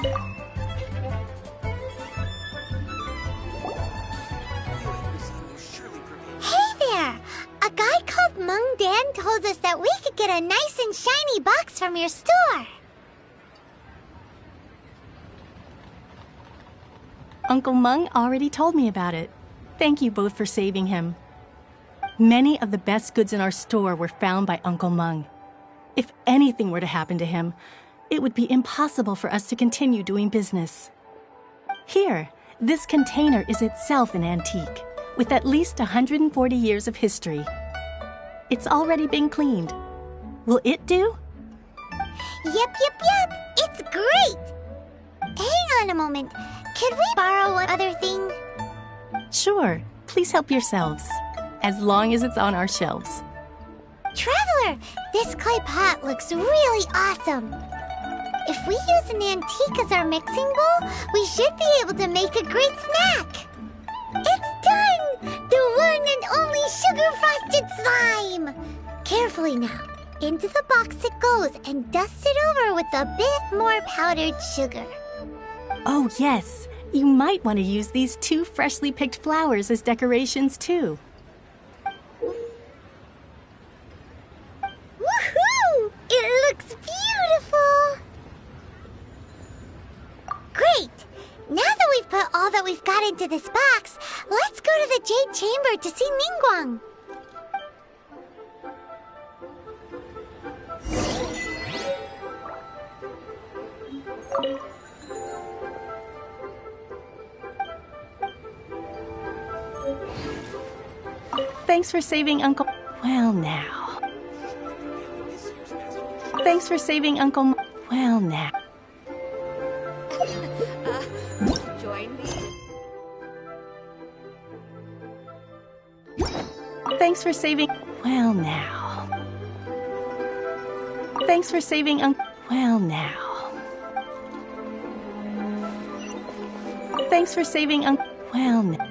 Hey there! A guy called Mung Dan told us that we could get a nice and shiny box from your store. Uncle Mung already told me about it. Thank you both for saving him. Many of the best goods in our store were found by Uncle Mung. If anything were to happen to him, it would be impossible for us to continue doing business. Here, this container is itself an antique, with at least 140 years of history. It's already been cleaned. Will it do? Yep. It's great! Hang on a moment. Could we borrow one other thing? Sure, please help yourselves, as long as it's on our shelves. Traveler, this clay pot looks really awesome. If we use an antique as our mixing bowl, we should be able to make a great snack. It's done! The one and only sugar-frosted slime! Carefully now. Into the box it goes and dust it over with a bit more powdered sugar. Oh yes, you might want to use these 2 freshly picked flowers as decorations too. Woohoo! It looks beautiful! Great! Now that we've put all that we've got into this box, let's go to the Jade Chamber to see Ningguang. Thanks for saving Uncle... Well now. Thanks for saving Uncle... Well now. Join me. Thanks for saving... Well now. Thanks for saving Uncle... Well now. Thanks for saving Uncle... Well now.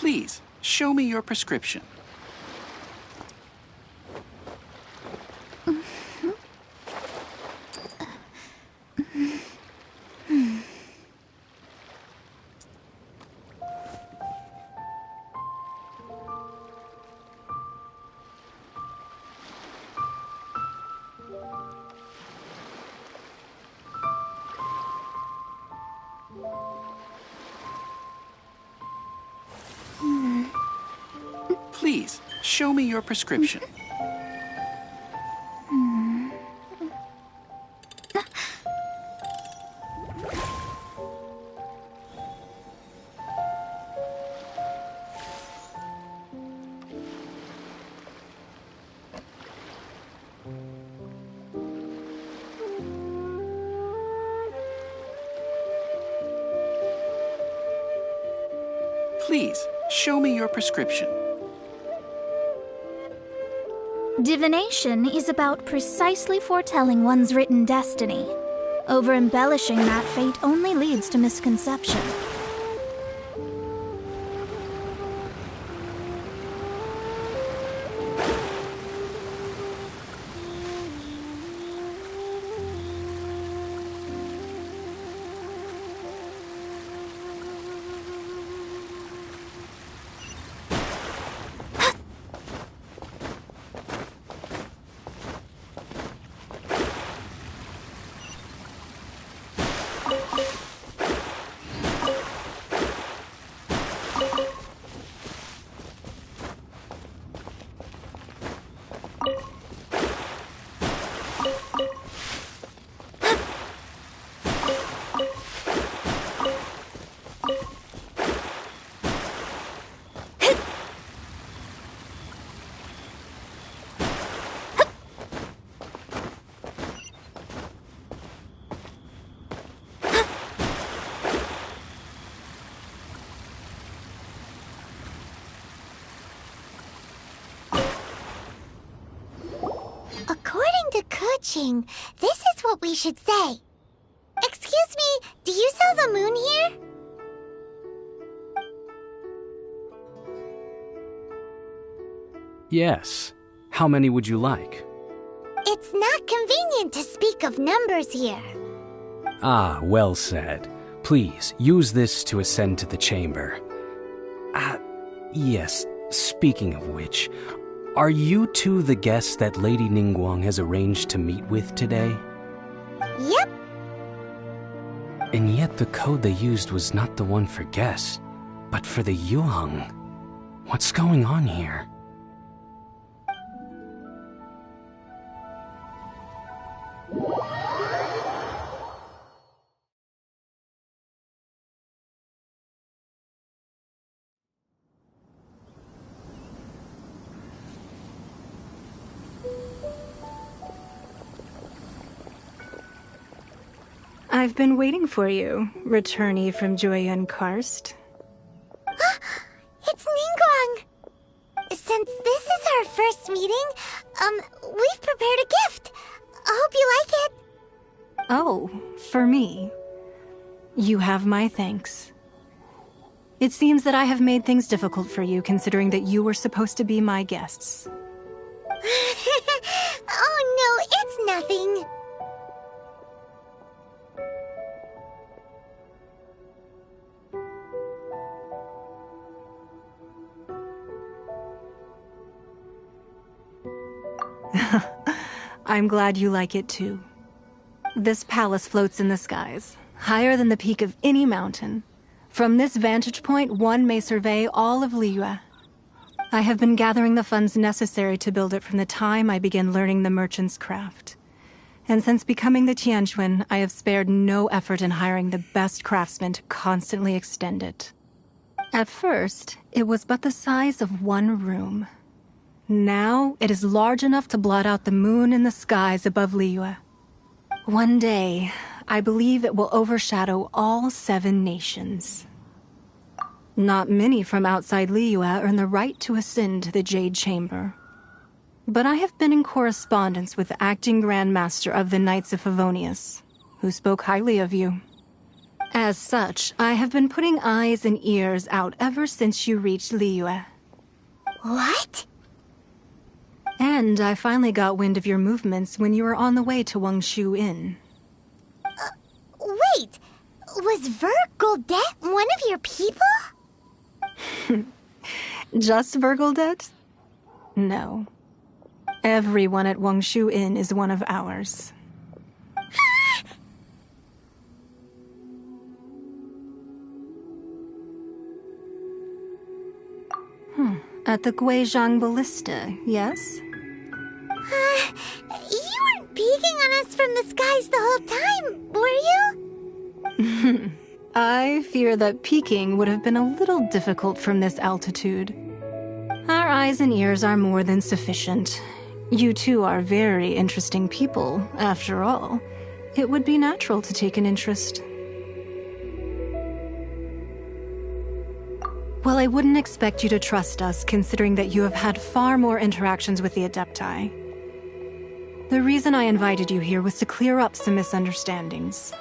Please, show me your prescription. Please, show me your prescription. Please, show me your prescription. Divination is about precisely foretelling one's written destiny. Over-embellishing that fate only leads to misconception. approaching, this is what we should say. Excuse me, do you sell the moon here? Yes. How many would you like? It's not convenient to speak of numbers here. Ah, well said. Please, use this to ascend to the chamber. Yes, speaking of which, are you two the guests that Lady Ningguang has arranged to meet with today? Yep. And yet the code they used was not the one for guests, but for the Yuheng. What's going on here? I've been waiting for you, returnee from Joyun Karst. It's Ningguang! Since this is our first meeting, we've prepared a gift. I hope you like it. Oh, for me. You have my thanks. It seems that I have made things difficult for you, considering that you were supposed to be my guests. Oh no, it's nothing. I'm glad you like it too. This palace floats in the skies, higher than the peak of any mountain. From this vantage point, one may survey all of Liyue. I have been gathering the funds necessary to build it from the time I began learning the merchant's craft. And since becoming the Tianquan, I have spared no effort in hiring the best craftsmen to constantly extend it. At first, it was but the size of one room. Now, it is large enough to blot out the moon in the skies above Liyue. One day, I believe it will overshadow all 7 nations. Not many from outside Liyue earn the right to ascend to the Jade Chamber. But I have been in correspondence with the acting Grand Master of the Knights of Favonius, who spoke highly of you. As such, I have been putting eyes and ears out ever since you reached Liyue. What? And I finally got wind of your movements when you were on the way to Wangshu Inn. Wait, was Vergoldet one of your people? Just Vergoldet? No. Everyone at Wangshu Inn is one of ours. At the Guizhang Ballista, yes? You weren't peeking on us from the skies the whole time, were you? I fear that peeking would have been a little difficult from this altitude. Our eyes and ears are more than sufficient. You two are very interesting people, after all. It would be natural to take an interest. Well, I wouldn't expect you to trust us, considering that you have had far more interactions with the Adepti. The reason I invited you here was to clear up some misunderstandings.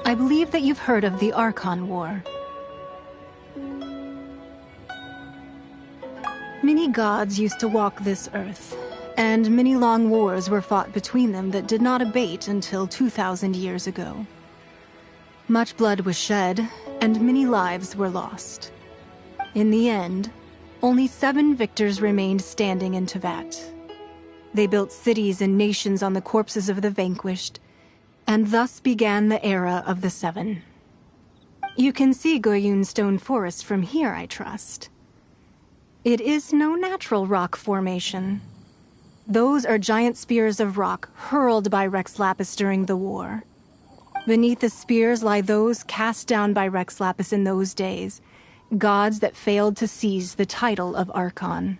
I believe that you've heard of the Archon War. Many gods used to walk this earth, and many long wars were fought between them that did not abate until 2,000 years ago. Much blood was shed, and many lives were lost. In the end, only 7 victors remained standing in Tevat. They built cities and nations on the corpses of the vanquished, and thus began the era of the 7. You can see Goyun Stone Forest from here, I trust. It is no natural rock formation. Those are giant spears of rock hurled by Rex Lapis during the war. Beneath the spears lie those cast down by Rex Lapis in those days, gods that failed to seize the title of Archon.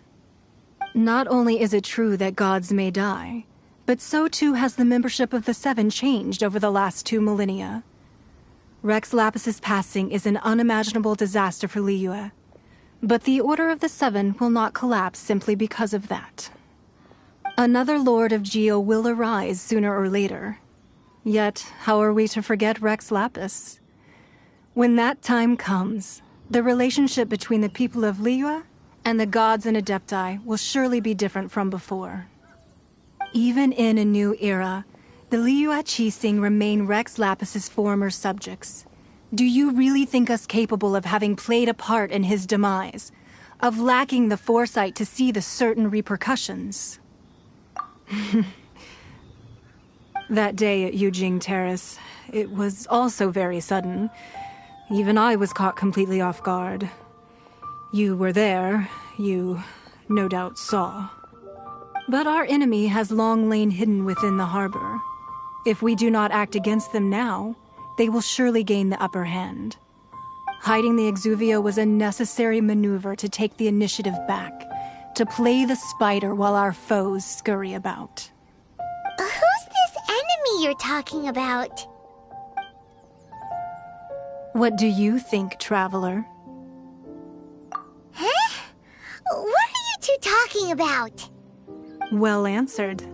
Not only is it true that gods may die, but so too has the membership of the Seven changed over the last 2 millennia. Rex Lapis's passing is an unimaginable disaster for Liyue, but the Order of the Seven will not collapse simply because of that. Another Lord of Geo will arise sooner or later. Yet, how are we to forget Rex Lapis? When that time comes, the relationship between the people of Liyue and the gods and Adepti will surely be different from before. Even in a new era, the Liyue Qixing remain Rex Lapis's former subjects. Do you really think us capable of having played a part in his demise? Of lacking the foresight to see the certain repercussions? That day at Yujing Terrace, it was also very sudden. Even I was caught completely off guard. You were there, you no doubt saw. But our enemy has long lain hidden within the harbor. If we do not act against them now, they will surely gain the upper hand. Hiding the Exuvio was a necessary maneuver to take the initiative back, to play the spider while our foes scurry about. Who's this enemy you're talking about? What do you think, Traveler? Huh? What are you two talking about? Well answered.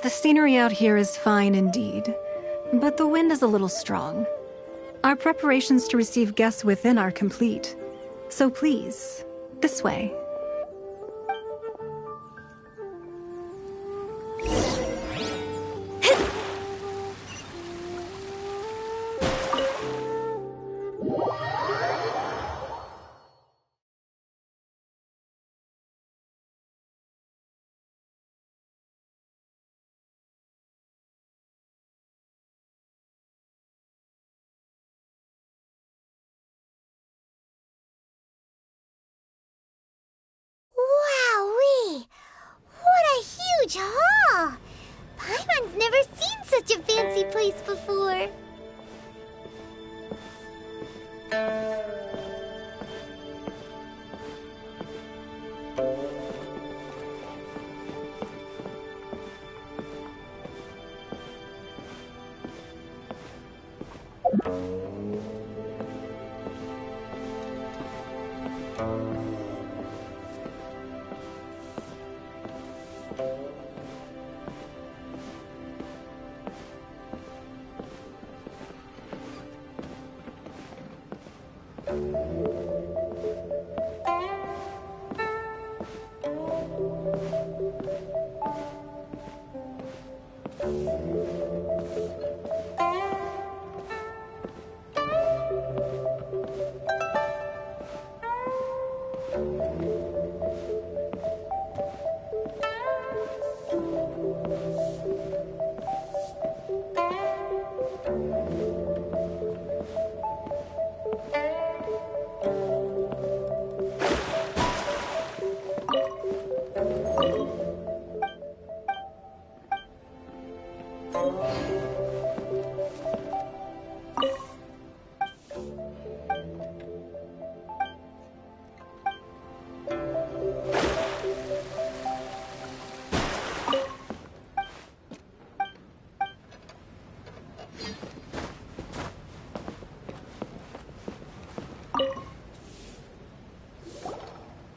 The scenery out here is fine indeed, but the wind is a little strong. Our preparations to receive guests within are complete, so please, this way. Wowee! What a huge hall! Paimon's never seen such a fancy place before.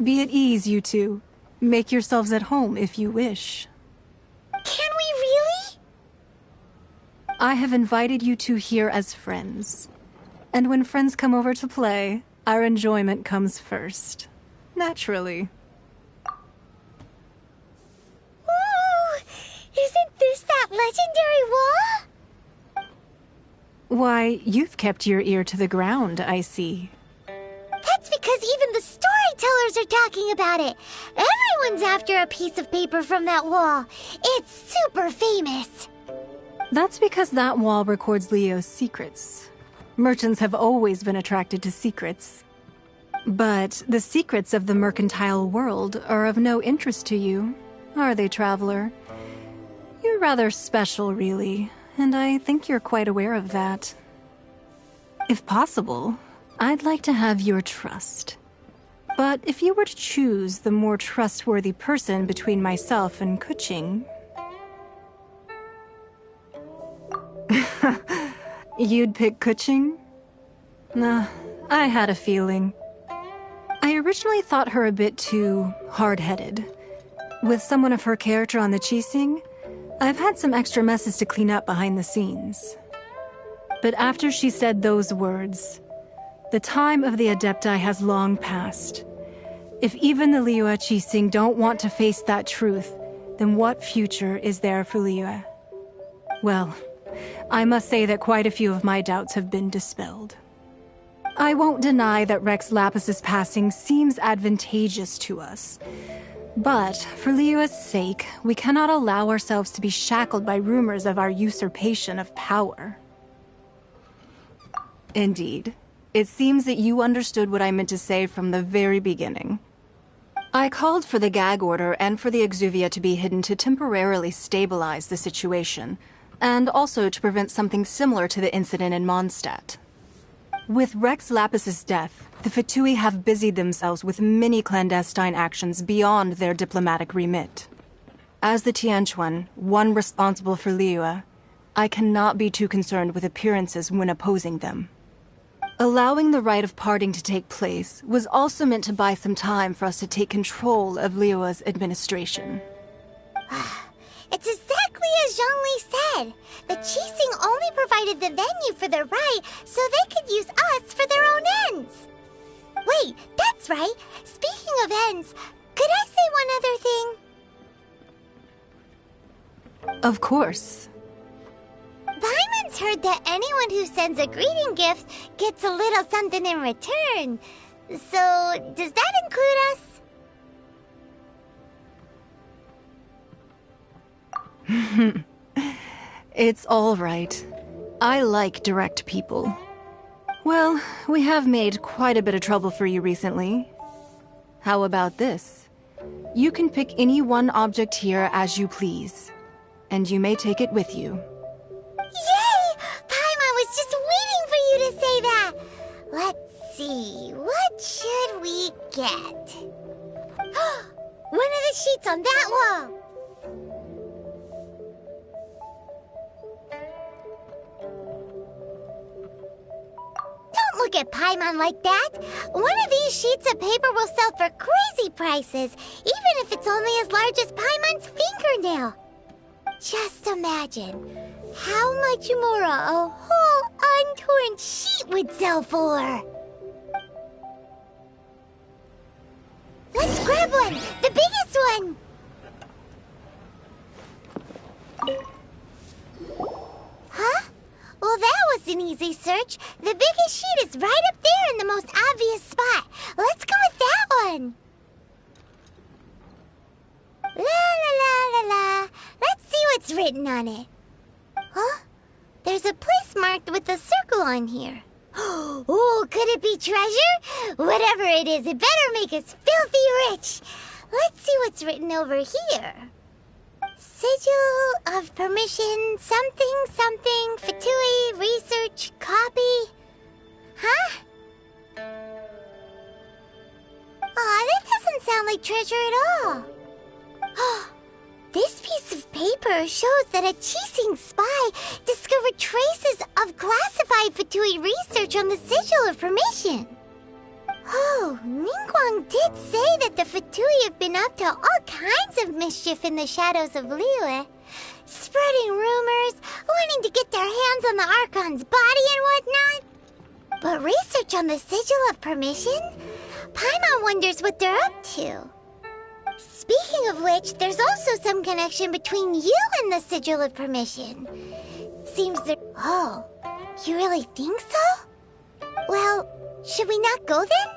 Be at ease, you two. Make yourselves at home if you wish. Can we really? I have invited you two here as friends. And when friends come over to play, our enjoyment comes first. Naturally. Ooh! Isn't this that legendary wall? Why, you've kept your ear to the ground, I see. That's because even the storytellers are talking about it. Everyone's after a piece of paper from that wall. It's super famous. That's because that wall records Leo's secrets. Merchants have always been attracted to secrets. But the secrets of the mercantile world are of no interest to you, are they, Traveler? You're rather special, really, and I think you're quite aware of that. If possible, I'd like to have your trust. But if you were to choose the more trustworthy person between myself and Kuching... You'd pick Kuching? Nah, I had a feeling. I originally thought her a bit too hard-headed. With someone of her character on the Qixing, I've had some extra messes to clean up behind the scenes. But after she said those words, the time of the Adepti has long passed. If even the Liyue Qixing don't want to face that truth, then what future is there for Liyue? Well, I must say that quite a few of my doubts have been dispelled. I won't deny that Rex Lapis's passing seems advantageous to us. But, for Liyue's sake, we cannot allow ourselves to be shackled by rumors of our usurpation of power. Indeed. It seems that you understood what I meant to say from the very beginning. I called for the gag order and for the exuvia to be hidden to temporarily stabilize the situation, and also to prevent something similar to the incident in Mondstadt. With Rex Lapis's death, the Fatui have busied themselves with many clandestine actions beyond their diplomatic remit. As the Tianquan, one responsible for Liyue, I cannot be too concerned with appearances when opposing them. Allowing the rite of parting to take place was also meant to buy some time for us to take control of Liyue's administration. It's exactly as Zhongli said. The Qixing only provided the venue for their rite so they could use us for their own ends. Wait, that's right. Speaking of ends, could I say one other thing? Of course. Paimon's heard that anyone who sends a greeting gift gets a little something in return. So, does that include us? It's all right. I like direct people. Well, we have made quite a bit of trouble for you recently. How about this? You can pick any one object here as you please, and you may take it with you. Yay! Paimon was just waiting for you to say that! Let's see, what should we get? One of the sheets on that wall! Don't look at Paimon like that! One of these sheets of paper will sell for crazy prices, even if it's only as large as Paimon's fingernail. Just imagine how much more a whole untorn sheet would sell for. Let's grab one! The biggest one! Huh? Well, that was an easy search. The biggest sheet is right up there in the most obvious spot. Let's go with that one. La la la la la. Let's see what's written on it. Huh? There's a place marked with a circle on here. Oh, could it be treasure? Whatever it is, it better make us filthy rich. Let's see what's written over here. Sigil of permission, something, something, Fatui, research, copy. Huh? Aw, that doesn't sound like treasure at all. This piece of paper shows that a Qixing spy discovered traces of classified Fatui research on the Sigil of Permission. Oh, Ningguang did say that the Fatui have been up to all kinds of mischief in the shadows of Liyue, spreading rumors, wanting to get their hands on the Archon's body and whatnot. But research on the Sigil of Permission? Paimon wonders what they're up to. Speaking of which, there's also some connection between you and the Sigil of Permission. Seems that... Oh, you really think so? Well, should we not go then?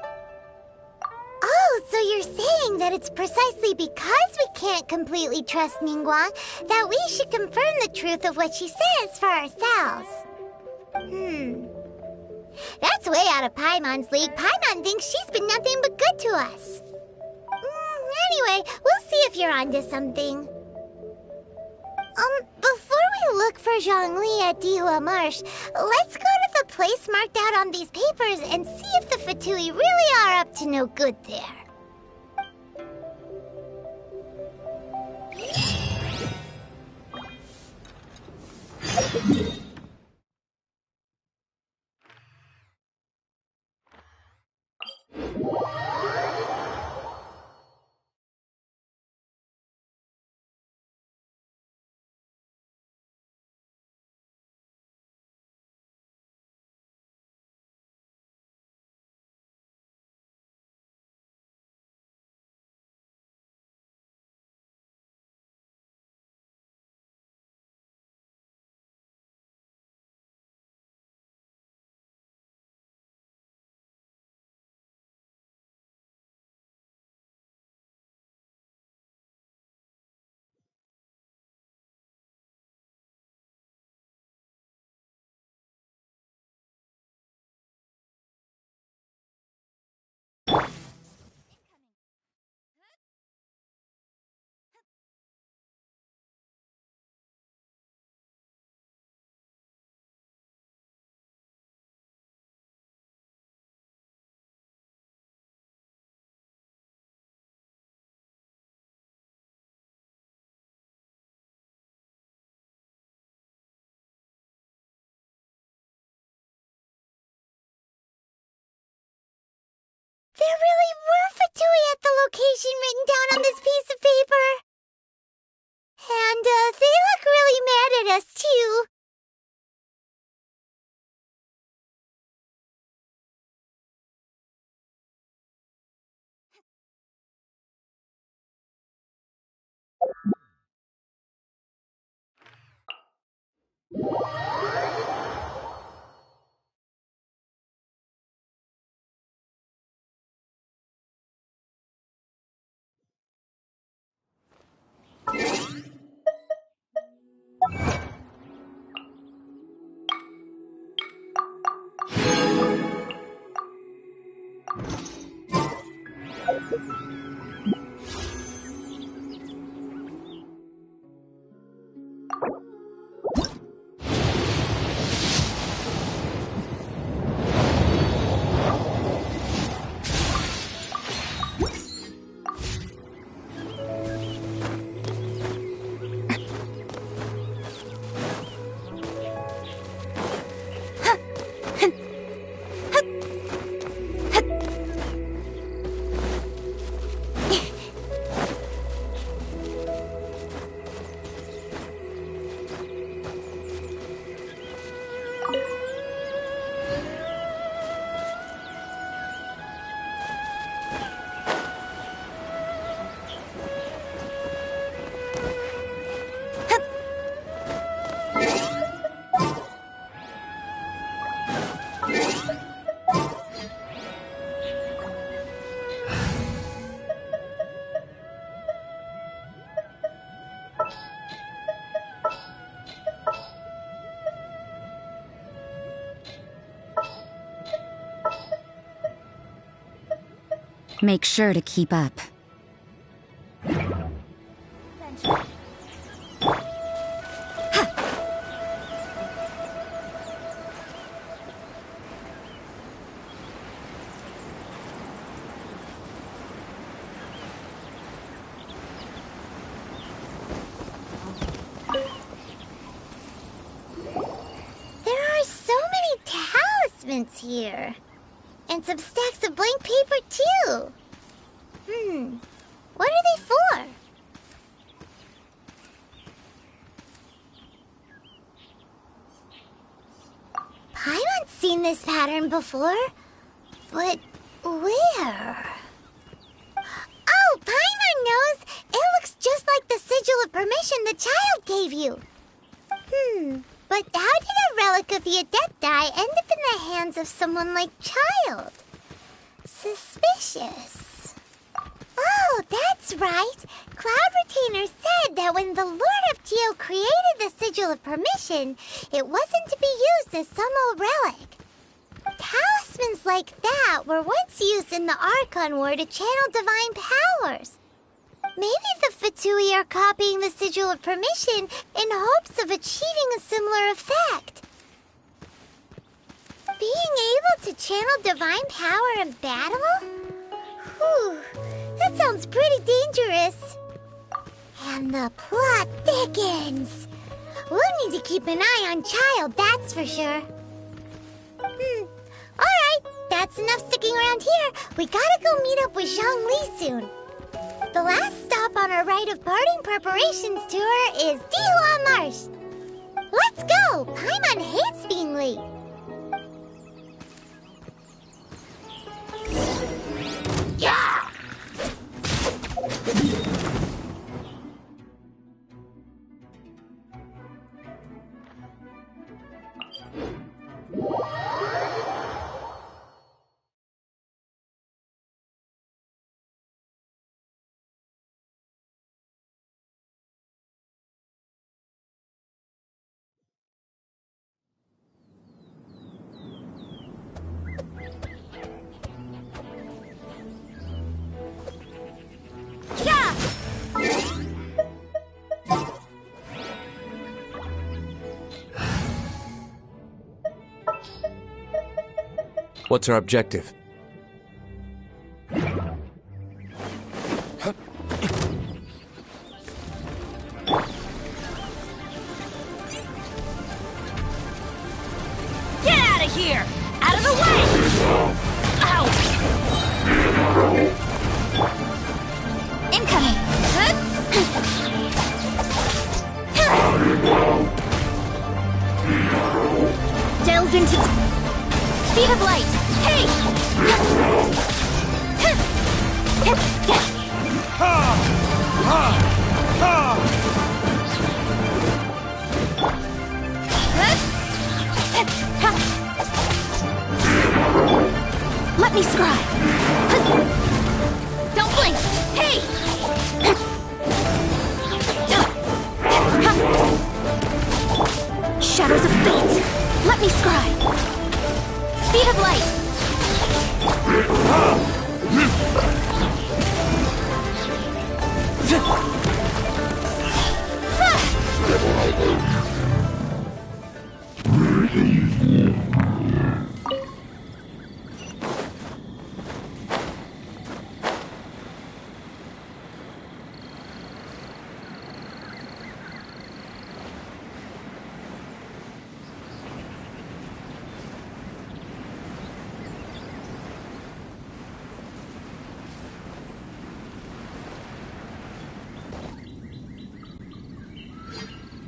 Oh, so you're saying that it's precisely because we can't completely trust Ningguang that we should confirm the truth of what she says for ourselves. That's way out of Paimon's league. Paimon thinks she's been nothing but good to us. Anyway, we'll see if you're onto something. Before we look for Zhongli at Dihua Marsh, let's go to the place marked out on these papers and see if the Fatui really are up to no good there. There really were Fatui at the location written down on this piece of paper. And, they look really mad at us, too. Make sure to keep up. Here. And some stacks of blank paper, too. What are they for? Paimon's seen this pattern before. But where? Oh, Paimon knows! It looks just like the sigil of permission the child gave you. But how did a relic of the Adepti end up in the hands of someone like Child? Suspicious. Oh, that's right. Cloud Retainer said that when the Lord of Geo created the Sigil of Permission, it wasn't to be used as some old relic. Talismans like that were once used in the Archon War to channel divine powers. Maybe the Fatui are copying the Sigil of Permission in hopes of achieving a similar effect. Being able to channel divine power in battle? Whew, that sounds pretty dangerous. And the plot thickens. We'll need to keep an eye on Child, that's for sure. Alright, that's enough sticking around here. We gotta go meet up with Zhongli soon. The last stop on our rite of parting preparations tour is Dihua Marsh. Let's go! Paimon hates being late. Yeah! What's our objective? Get out of here! Out of the way! Ow! Incoming! Delve into... Speed of light! Hey! Let me scry! Don't blink! Hey! Shadows of fate! Let me scry! Speed of light!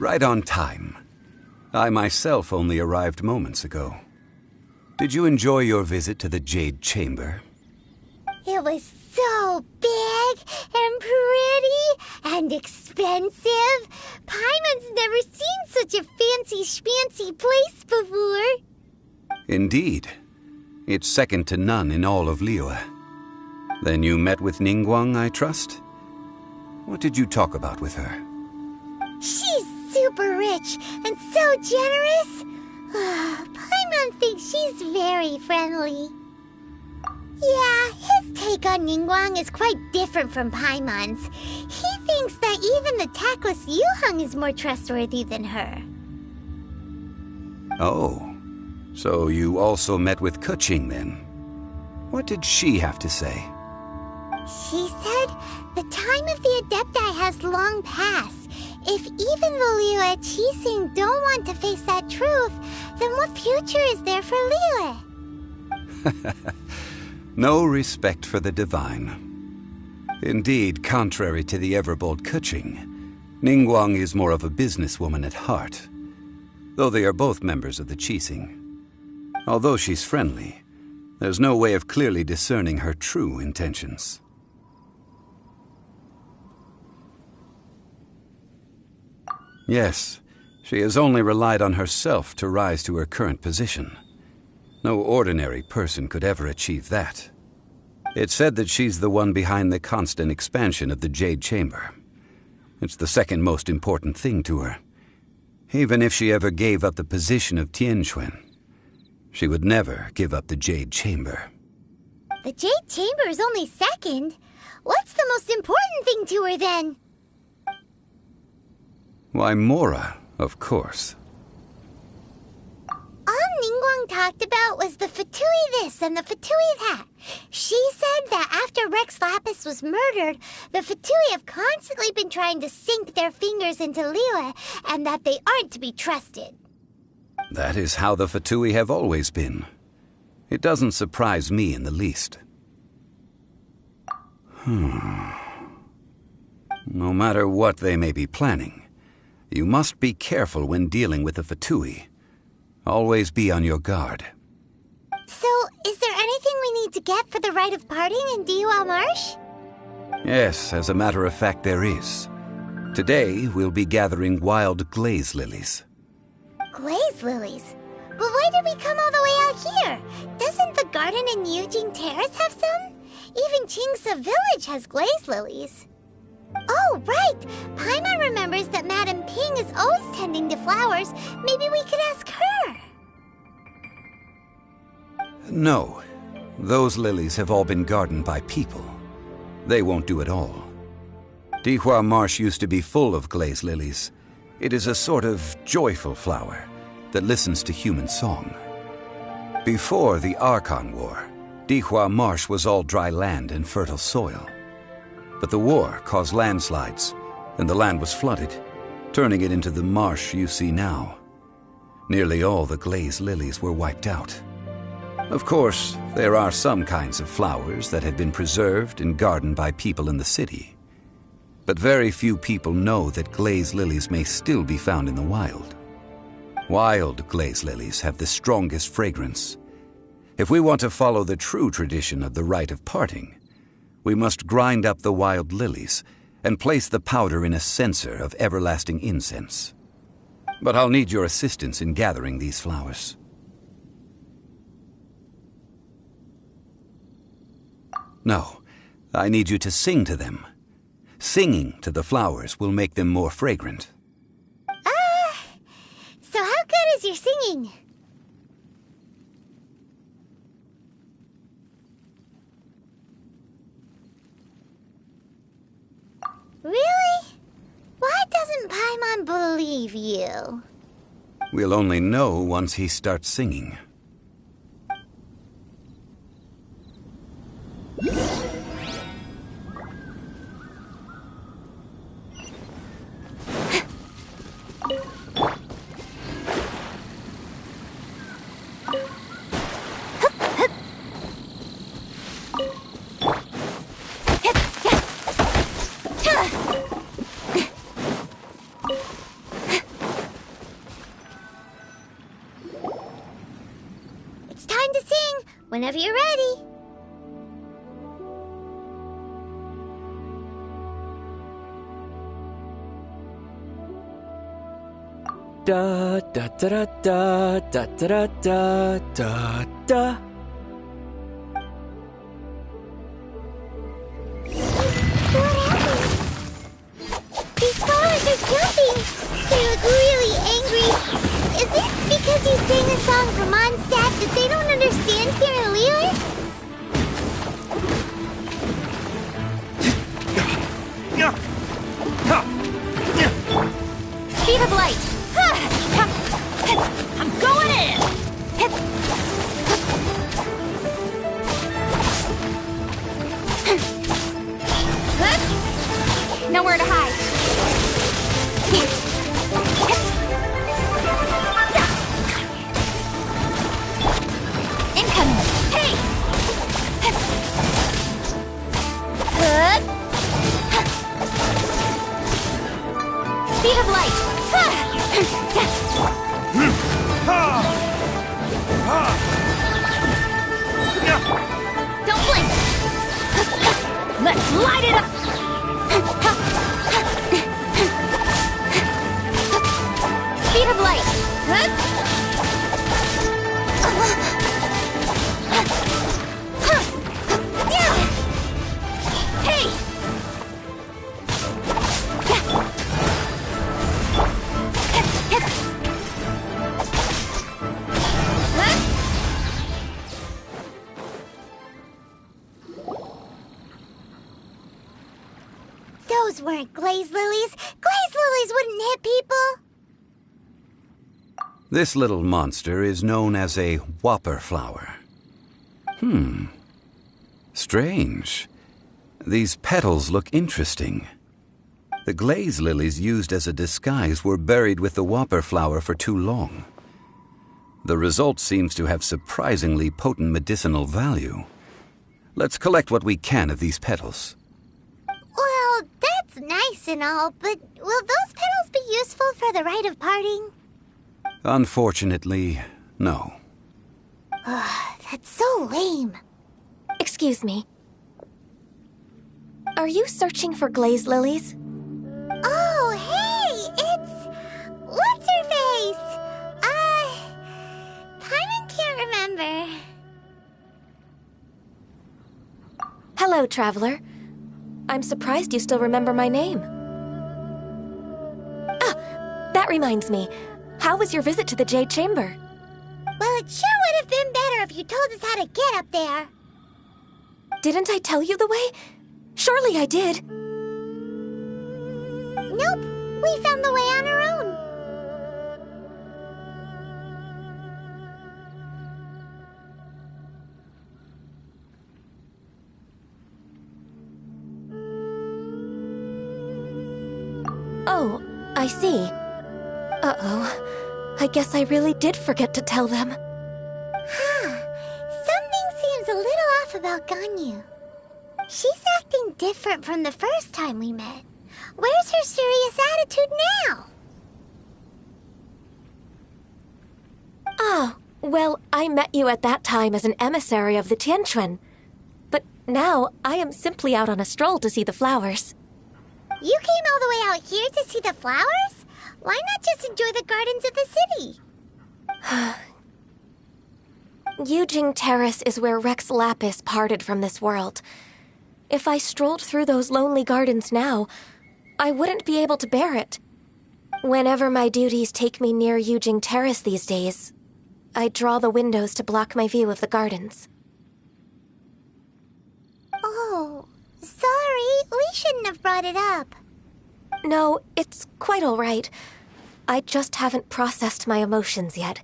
Right on time. I myself only arrived moments ago. Did you enjoy your visit to the Jade Chamber? It was so big and pretty and expensive. Paimon's never seen such a fancy schmancy place before. Indeed. It's second to none in all of Liyue. Then you met with Ningguang, I trust? What did you talk about with her? She's super rich and so generous. Paimon thinks she's very friendly. Yeah, his take on Ningguang is quite different from Paimon's. He thinks that even the tactless Yuheng is more trustworthy than her. Oh, so you also met with Keqing then? What did she have to say? She said the time of the Adepti has long passed. If even the Liyue Qixing don't want to face that truth, then what future is there for Liyue? No respect for the divine. Indeed, contrary to the ever-bold Keqing, Ningguang is more of a businesswoman at heart, though they are both members of the Qixing. Although she's friendly, there's no way of clearly discerning her true intentions. Yes, she has only relied on herself to rise to her current position. No ordinary person could ever achieve that. It's said that she's the one behind the constant expansion of the Jade Chamber. It's the second most important thing to her. Even if she ever gave up the position of Tianquan, she would never give up the Jade Chamber. The Jade Chamber is only second. What's the most important thing to her, then? Why, Mora, of course. All Ningguang talked about was the Fatui this and the Fatui that. She said that after Rex Lapis was murdered, the Fatui have constantly been trying to sink their fingers into Liyue, and that they aren't to be trusted. That is how the Fatui have always been. It doesn't surprise me in the least. No matter what they may be planning, you must be careful when dealing with the Fatui. Always be on your guard. So, is there anything we need to get for the rite of parting in Dihua Marsh? Yes, as a matter of fact, there is. Today, we'll be gathering wild glaze lilies. Glaze lilies? But why did we come all the way out here? Doesn't the garden in Yujing Terrace have some? Even Qingse Village has glaze lilies. Oh, right! Paimon remembers that Madame Ping is always tending to flowers. Maybe we could ask her. No. Those lilies have all been gardened by people. They won't do it all. Dihua Marsh used to be full of glaze lilies. It is a sort of joyful flower that listens to human song. Before the Archon War, Dihua Marsh was all dry land and fertile soil. But the war caused landslides, and the land was flooded, turning it into the marsh you see now. Nearly all the glaze lilies were wiped out. Of course, there are some kinds of flowers that have been preserved and gardened by people in the city. But very few people know that glaze lilies may still be found in the wild. Wild glaze lilies have the strongest fragrance. If we want to follow the true tradition of the rite of parting, we must grind up the wild lilies and place the powder in a censer of everlasting incense. But I'll need your assistance in gathering these flowers. No, I need you to sing to them. Singing to the flowers will make them more fragrant. So how good is your singing? Really? Why doesn't Paimon believe you? We'll only know once he starts singing. It's time to sing, whenever you're ready. Da da da da da da da da da. What happened? These flowers are jumping. They look really angry. Is it because you sang a song for Mondstadt that they don't understand here in Liyue? Speed of light! I'm going in! Nowhere to hide. Incoming! Hey! Speed of light! Don't blink! Let's light it up! Speed of light! Hey! those weren't glaze lilies. Glaze lilies wouldn't hit people. This little monster is known as a whopper flower. Strange. These petals look interesting. The glaze lilies used as a disguise were buried with the whopper flower for too long. The result seems to have surprisingly potent medicinal value. Let's collect what we can of these petals. Well, that's nice and all, but will those petals be useful for the rite of parting? Unfortunately, no. That's so lame. Excuse me. Are you searching for glaze lilies? Oh, hey! It's... What's-her-face? Paimon can't remember. Hello, Traveler. I'm surprised you still remember my name. Ah, that reminds me. How was your visit to the Jade Chamber? Well, it sure would have been better if you told us how to get up there. Didn't I tell you the way? Surely I did. Nope, we found the way on our own. Oh, I see. Uh-oh. I guess I really did forget to tell them. Something seems a little off about Ganyu. She's acting different from the first time we met. Where's her serious attitude now? Ah, well, I met you at that time as an emissary of the Tianquan. But now, I am simply out on a stroll to see the flowers. You came all the way out here to see the flowers? Why not just enjoy the gardens of the city? Yujing Terrace is where Rex Lapis parted from this world. If I strolled through those lonely gardens now, I wouldn't be able to bear it. Whenever my duties take me near Yujing Terrace these days, I draw the windows to block my view of the gardens. Oh, sorry. We shouldn't have brought it up. No, it's quite all right. I just haven't processed my emotions yet.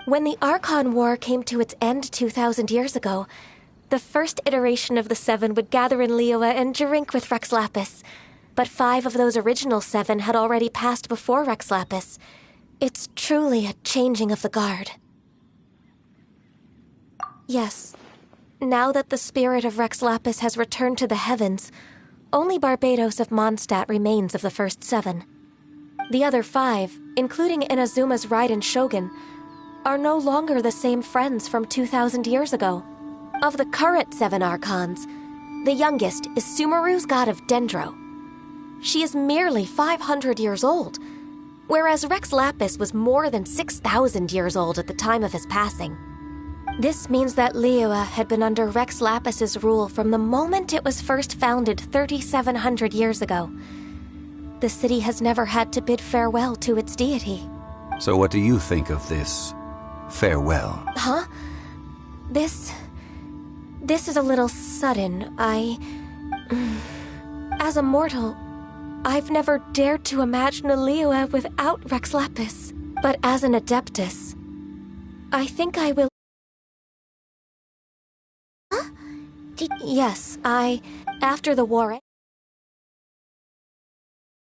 When the Archon War came to its end 2,000 years ago, the first iteration of the Seven would gather in Liyue and drink with Rex Lapis. But 5 of those original 7 had already passed before Rex Lapis. It's truly a changing of the guard. Yes, now that the spirit of Rex Lapis has returned to the heavens, only Barbados of Mondstadt remains of the first 7. The other 5, including Inazuma's Raiden Shogun, are no longer the same friends from 2,000 years ago. Of the current 7 Archons, the youngest is Sumeru's god of Dendro. She is merely 500 years old, whereas Rex Lapis was more than 6,000 years old at the time of his passing. This means that Liyue had been under Rex Lapis's rule from the moment it was first founded 3,700 years ago. The city has never had to bid farewell to its deity. So what do you think of this farewell? Huh? This is a little sudden. As a mortal, I've never dared to imagine a Liyue without Rex Lapis. But as an Adeptus, I think I will... Huh? Yes, after the war...